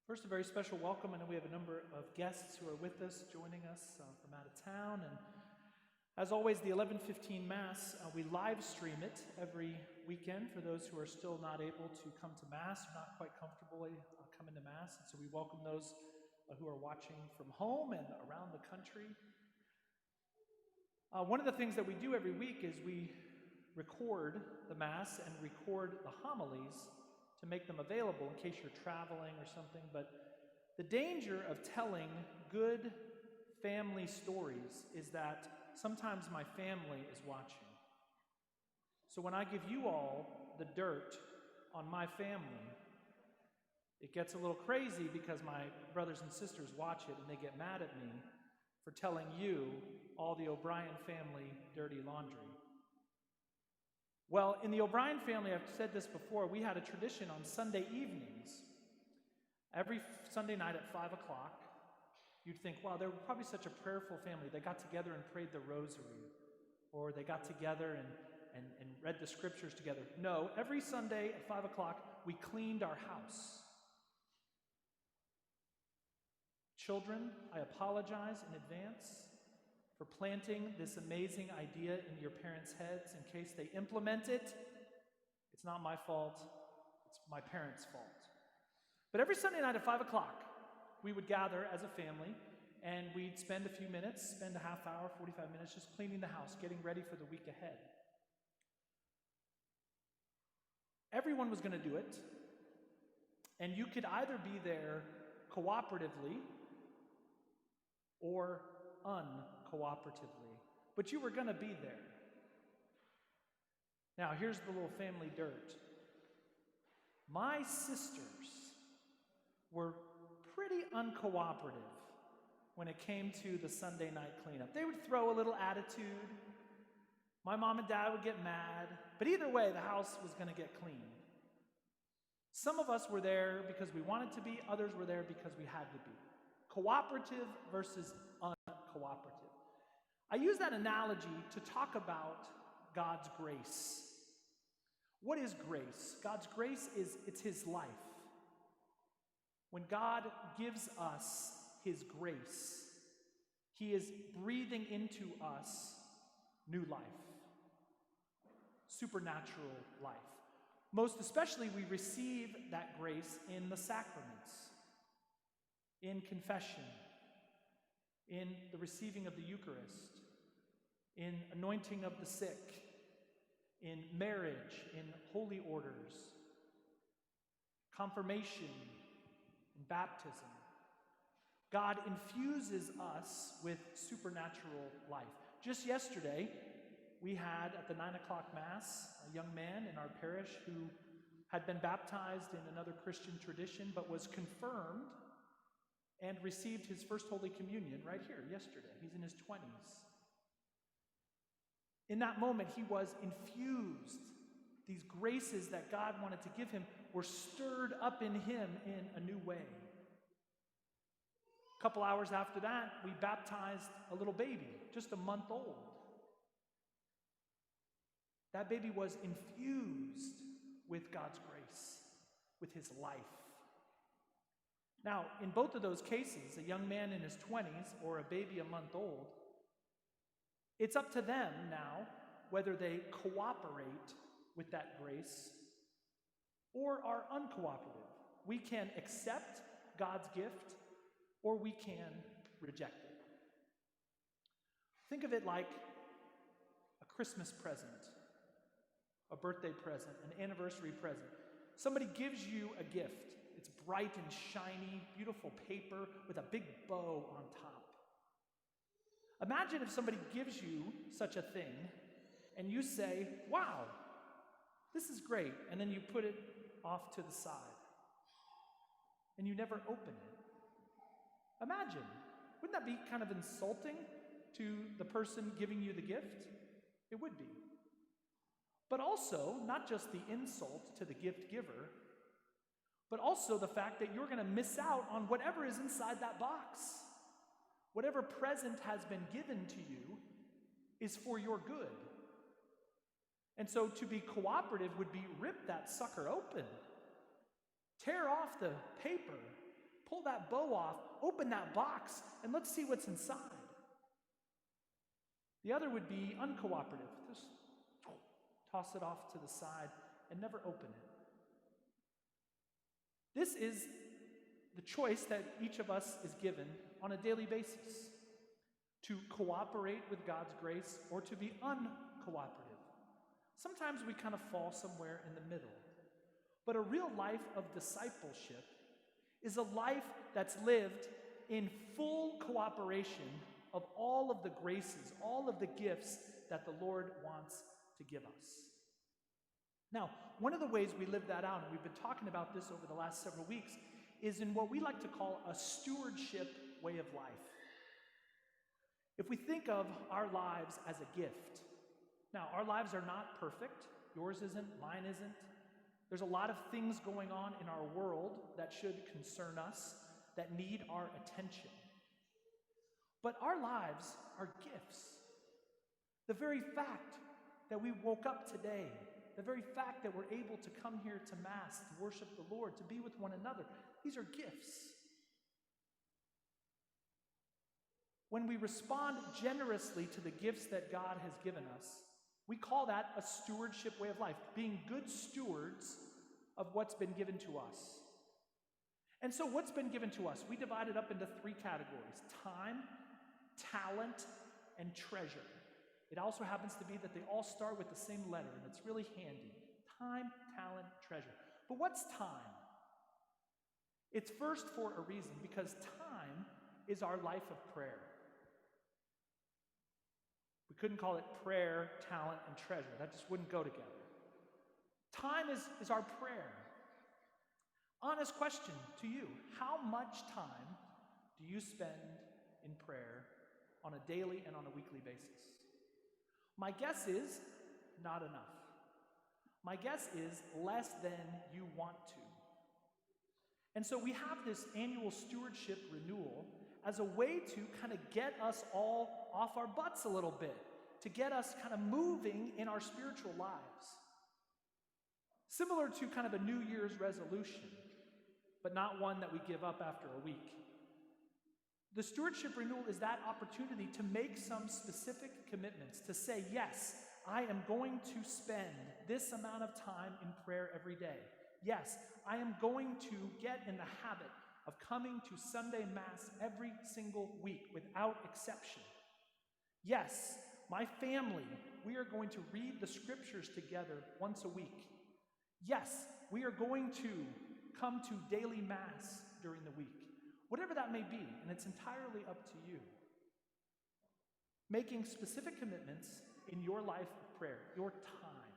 First, a very special welcome. I know we have a number of guests who are with us, joining us from out of town. And as always, the 11:15 Mass, we live stream it every weekend for those who are still not able to come to Mass, or not quite comfortable coming to Mass. And so we welcome those who are watching from home and around the country. One of the things that we do every week is we record the Mass and record the homilies to make them available in case you're traveling or something. But the danger of telling good family stories is that sometimes my family is watching. So when I give you all the dirt on my family, it gets a little crazy because my brothers and sisters watch it and they get mad at me for telling you all the O'Brien family dirty laundry. Well, in the O'Brien family, I've said this before, we had a tradition on Sunday evenings. Every Sunday night at 5 o'clock, you'd think, wow, they were probably such a prayerful family. They got together and prayed the rosary, or they got together and read the scriptures together. No, every Sunday at 5 o'clock, we cleaned our house. Children, I apologize in advance for planting this amazing idea in your parents' heads in case they implement it. It's not my fault, it's my parents' fault. But every Sunday night at 5 o'clock, we would gather as a family and we'd spend a few minutes, spend a half hour, 45 minutes just cleaning the house, getting ready for the week ahead. Everyone was going to do it, and you could either be there cooperatively or uncooperatively, but you were going to be there. Now, here's the little family dirt. My sisters were pretty uncooperative when it came to the Sunday night cleanup. They would throw a little attitude. My mom and dad would get mad, but either way, the house was going to get clean. Some of us were there because we wanted to be, others were there because we had to be. Cooperative versus uncooperative. I use that analogy to talk about God's grace. What is grace? God's grace it's His life. When God gives us His grace, He is breathing into us new life, supernatural life. Most especially, we receive that grace in the sacraments, in confession, in the receiving of the Eucharist, in anointing of the sick, in marriage, in holy orders, confirmation, in baptism. God infuses us with supernatural life. Just yesterday, we had at the 9 o'clock Mass a young man in our parish who had been baptized in another Christian tradition but was confirmed and received his first Holy Communion right here yesterday. He's in his 20s. In that moment, he was infused. These graces that God wanted to give him were stirred up in him in a new way. A couple hours after that, we baptized a little baby, just a month old. That baby was infused with God's grace, with His life. Now, in both of those cases, a young man in his 20s or a baby a month old, it's up to them now whether they cooperate with that grace or are uncooperative. We can accept God's gift or we can reject it. Think of it like a Christmas present, a birthday present, an anniversary present. Somebody gives you a gift. It's bright and shiny, beautiful paper with a big bow on top. Imagine if somebody gives you such a thing and you say, wow, this is great, and then you put it off to the side and you never open it. Imagine, wouldn't that be kind of insulting to the person giving you the gift? It would be. But also, not just the insult to the gift giver, but also the fact that you're going to miss out on whatever is inside that box. Whatever present has been given to you is for your good. And so to be cooperative would be rip that sucker open. Tear off the paper. Pull that bow off, open that box, and let's see what's inside. The other would be uncooperative. Just toss it off to the side and never open it. This is the choice that each of us is given on a daily basis, to cooperate with God's grace or to be uncooperative. Sometimes we kind of fall somewhere in the middle. But a real life of discipleship is a life that's lived in full cooperation of all of the graces, all of the gifts that the Lord wants to give us. Now, one of the ways we live that out, and we've been talking about this over the last several weeks, is in what we like to call a stewardship way of life. If we think of our lives as a gift, now our lives are not perfect. Yours isn't, mine isn't. There's a lot of things going on in our world that should concern us, that need our attention. But our lives are gifts. The very fact that we woke up today, the very fact that we're able to come here to Mass, to worship the Lord, to be with one another, these are gifts. When we respond generously to the gifts that God has given us, we call that a stewardship way of life, being good stewards of what's been given to us. And so what's been given to us, we divide it up into three categories: time, talent, and treasure. It also happens to be that they all start with the same letter, and it's really handy. Time, talent, treasure. But what's time? It's first for a reason, because time is our life of prayer. We couldn't call it prayer, talent, and treasure. That just wouldn't go together. Time is our prayer. Honest question to you: how much time do you spend in prayer on a daily and on a weekly basis? My guess is not enough. My guess is less than you want to. And so we have this annual stewardship renewal as a way to kind of get us all off our butts a little bit, to get us kind of moving in our spiritual lives. Similar to kind of a New Year's resolution, but not one that we give up after a week. The stewardship renewal is that opportunity to make some specific commitments, to say, yes, I am going to spend this amount of time in prayer every day. Yes, I am going to get in the habit of coming to Sunday Mass every single week without exception. Yes, my family, we are going to read the scriptures together once a week. Yes, we are going to come to daily Mass during the week. Whatever that may be, and it's entirely up to you. Making specific commitments in your life of prayer, your time.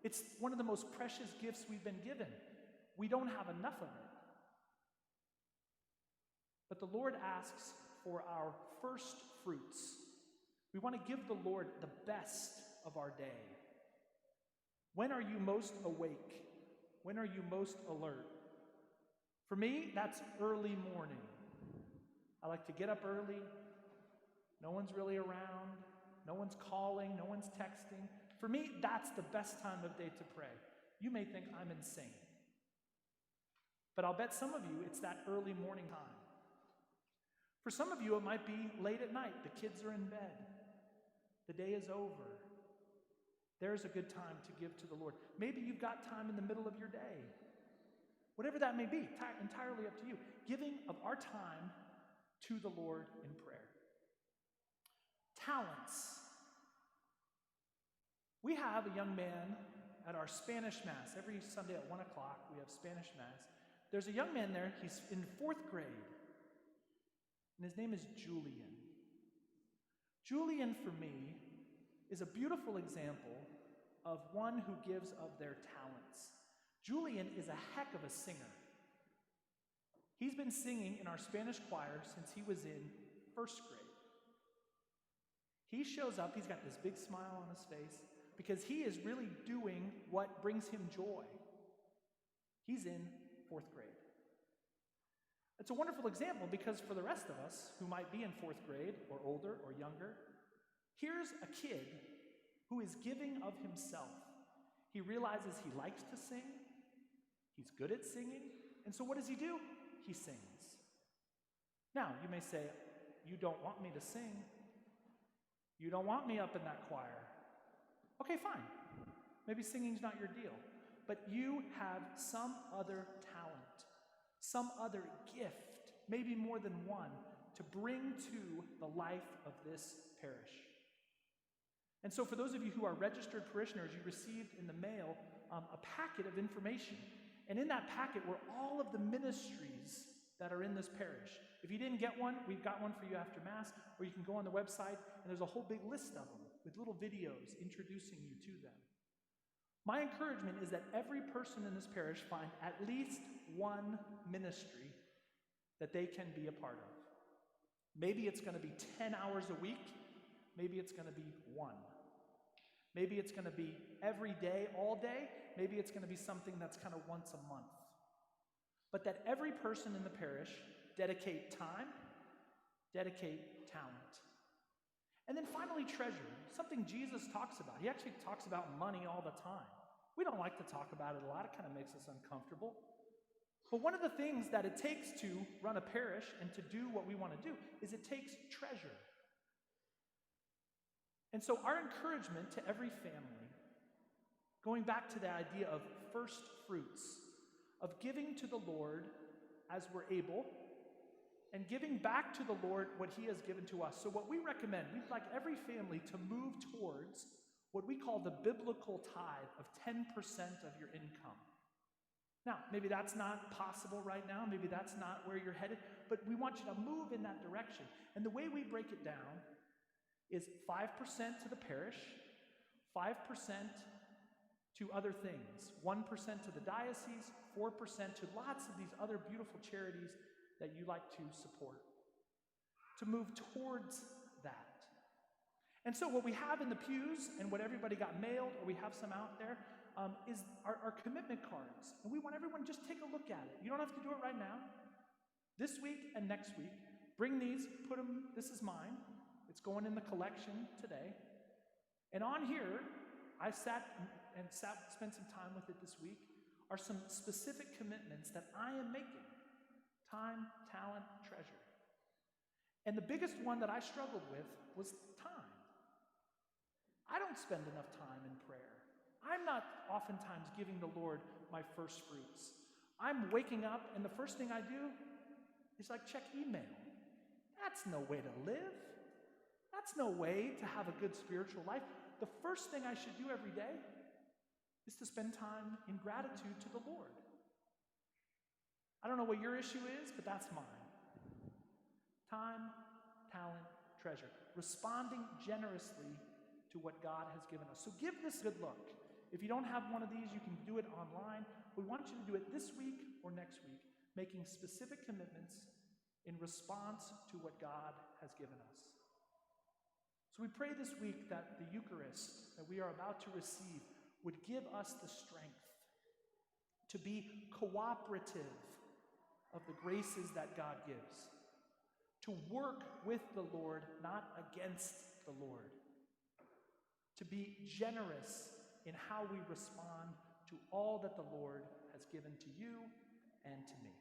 It's one of the most precious gifts we've been given. We don't have enough of it. But the Lord asks for our first fruits. We want to give the Lord the best of our day. When are you most awake? When are you most alert? For me, that's early morning. I like to get up early. No one's really around. No one's calling. No one's texting. For me, that's the best time of day to pray. You may think I'm insane. But I'll bet some of you it's that early morning time. For some of you, it might be late at night. The kids are in bed. The day is over. There's a good time to give to the Lord. Maybe you've got time in the middle of your day. Whatever that may be, entirely up to you. Giving of our time to the Lord in prayer. Talents. We have a young man at our Spanish Mass. Every Sunday at 1 o'clock, we have Spanish Mass. There's a young man there. He's in 4th grade. And his name is Julian. Julian, for me, is a beautiful example of one who gives of their talents. Julian is a heck of a singer. He's been singing in our Spanish choir since he was in 1st grade. He shows up, he's got this big smile on his face, because he is really doing what brings him joy. He's in 4th grade. It's a wonderful example because for the rest of us who might be in 4th grade or older or younger, here's a kid who is giving of himself. He realizes he likes to sing. He's good at singing. And so what does he do? He sings. Now, you may say, you don't want me to sing. You don't want me up in that choir. Okay, fine. Maybe singing's not your deal. But you have some other talent, some other gift, maybe more than one, to bring to the life of this parish. And so for those of you who are registered parishioners, you received in the mail a packet of information. And in that packet were all of the ministries that are in this parish. If you didn't get one, we've got one for you after Mass, or you can go on the website, and there's a whole big list of them with little videos introducing you to them. My encouragement is that every person in this parish find at least one ministry that they can be a part of. Maybe it's going to be 10 hours a week. Maybe it's going to be one. Maybe it's going to be every day, all day. Maybe it's going to be something that's kind of once a month. But that every person in the parish dedicate time, dedicate talent. And then finally, treasure, something Jesus talks about. He actually talks about money all the time. We don't like to talk about it a lot. It kind of makes us uncomfortable. But one of the things that it takes to run a parish and to do what we want to do is it takes treasure. And so our encouragement to every family, going back to the idea of first fruits, of giving to the Lord as we're able, and giving back to the Lord what he has given to us. So what we recommend, we'd like every family to move towards what we call the biblical tithe of 10% of your income. Now, maybe that's not possible right now. Maybe that's not where you're headed. But we want you to move in that direction. And the way we break it down is 5% to the parish, 5% to other things, 1% to the diocese, 4% to lots of these other beautiful charities that you like to support. To move towards that. And so what we have in the pews and what everybody got mailed, or we have some out there, is our commitment cards. And we want everyone just take a look at it. You don't have to do it right now. This week and next week, bring these, put them, this is mine. It's going in the collection today. And on here, I spent some time with it this week, are some specific commitments that I am making. Time, talent, treasure. And the biggest one that I struggled with was time. I don't spend enough time in prayer. I'm not oftentimes giving the Lord my first fruits. I'm waking up and the first thing I do is like check email. That's no way to live. That's no way to have a good spiritual life. The first thing I should do every day is to spend time in gratitude to the Lord. I don't know what your issue is, but that's mine. Time, talent, treasure. Responding generously to what God has given us. So give this a good look. If you don't have one of these, you can do it online. We want you to do it this week or next week, making specific commitments in response to what God has given us. So we pray this week that the Eucharist that we are about to receive would give us the strength to be cooperative of the graces that God gives, to work with the Lord, not against the Lord, to be generous in how we respond to all that the Lord has given to you and to me.